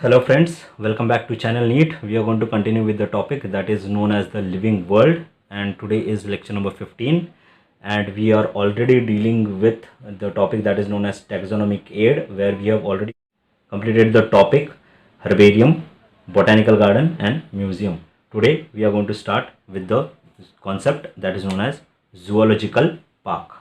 Hello friends, welcome back to channel NEET. We are going to continue with the topic that is known as the living world, and today is lecture number 15, and we are already dealing with the topic that is known as taxonomic aid, where we have already completed the topic herbarium, botanical garden and museum. Today we are going to start with the concept that is known as zoological park.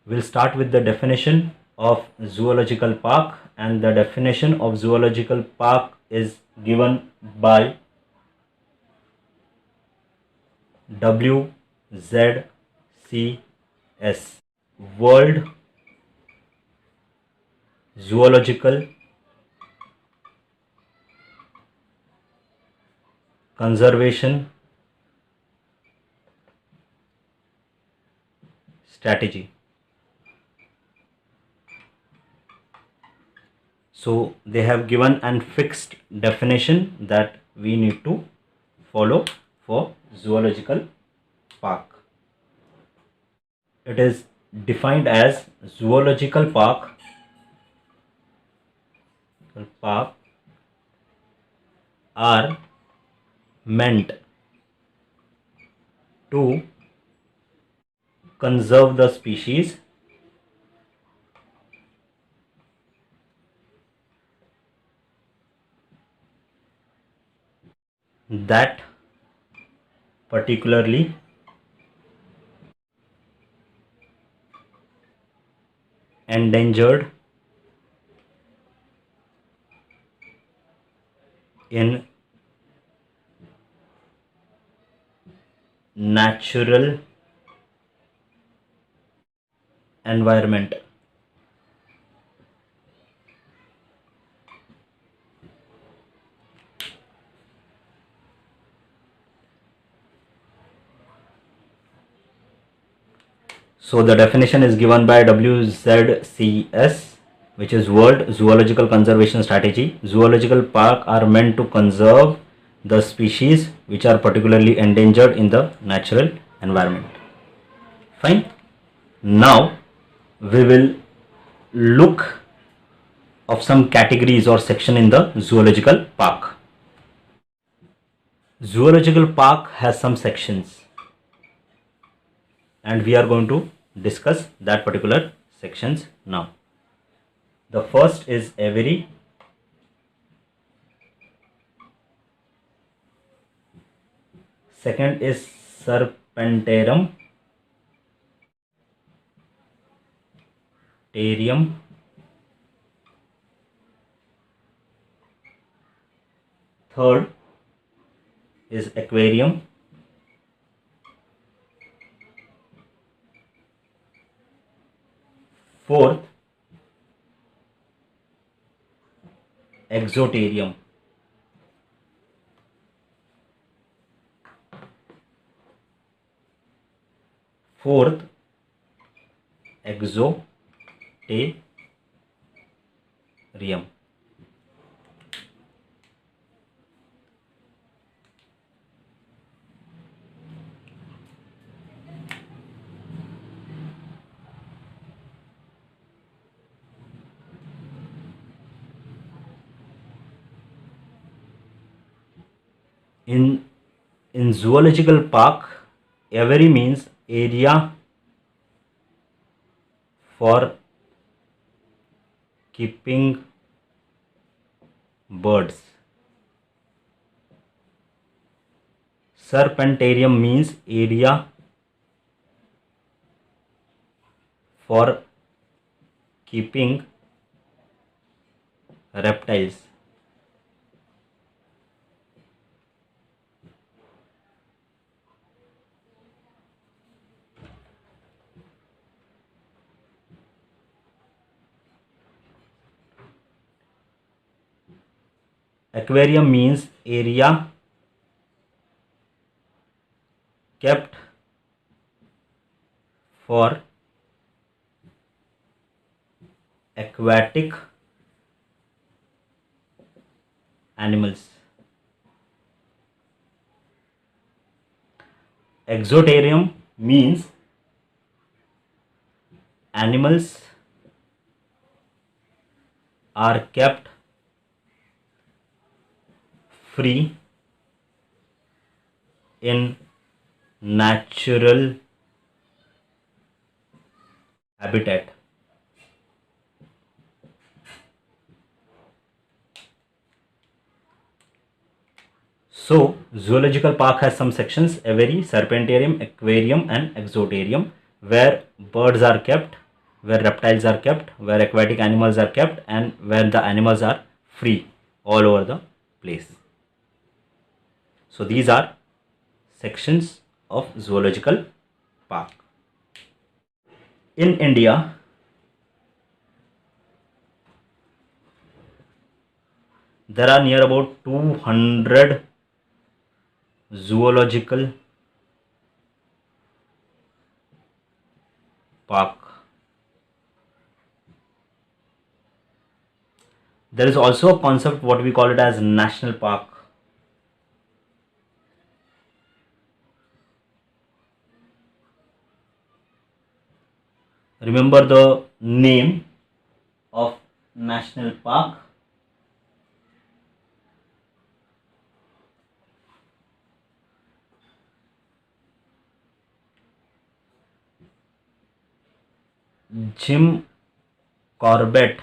We'll start with the definition of zoological park, and the definition of zoological park is given by WZCS, World Zoological Conservation Strategy. So they have given an fixed definition that we need to follow for zoological park. It is defined as zoological park are meant to conserve the species that particularly endangered in natural environment. So the definition is given by WZCS, which is World Zoological Conservation Strategy. Zoological park are meant to conserve the species which are particularly endangered in the natural environment. Fine. Now we will look of some categories or section in the zoological park. Zoological park has some sections, and we are going to discuss that particular sections now. The first is aviary. Second is serpentarium. Third is aquarium. Fourth, exotarium. Fourth, exotarium. In zoological park, aviary means area for keeping birds. Serpentarium means area for keeping reptiles. Aquarium means area kept for aquatic animals. Exotarium means animals are kept free in natural habitat. So, zoological park has some sections: aviary, serpentarium, aquarium and exotarium, where birds are kept, where reptiles are kept, where aquatic animals are kept, and where the animals are free all over the place. So, these are sections of zoological park. In India, there are near about 200 zoological park. There is also a concept what we call it as national park. Remember the name of national park? Jim Corbett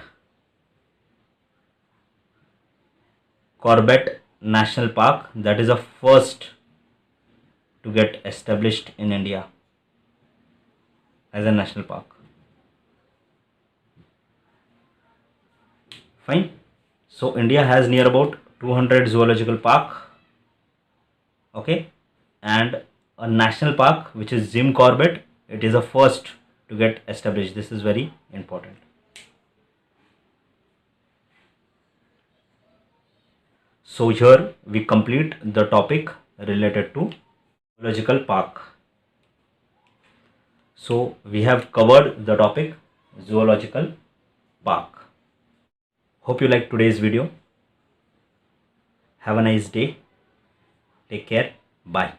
National Park. That is the first to get established in India as a national park. Fine. So India has near about 200 zoological park. Okay, and a national park which is Jim Corbett. It is the first to get established. This is very important. So here we complete the topic related to zoological park. So we have covered the topic zoological park. Hope you liked today's video. Have a nice day. Take care. Bye.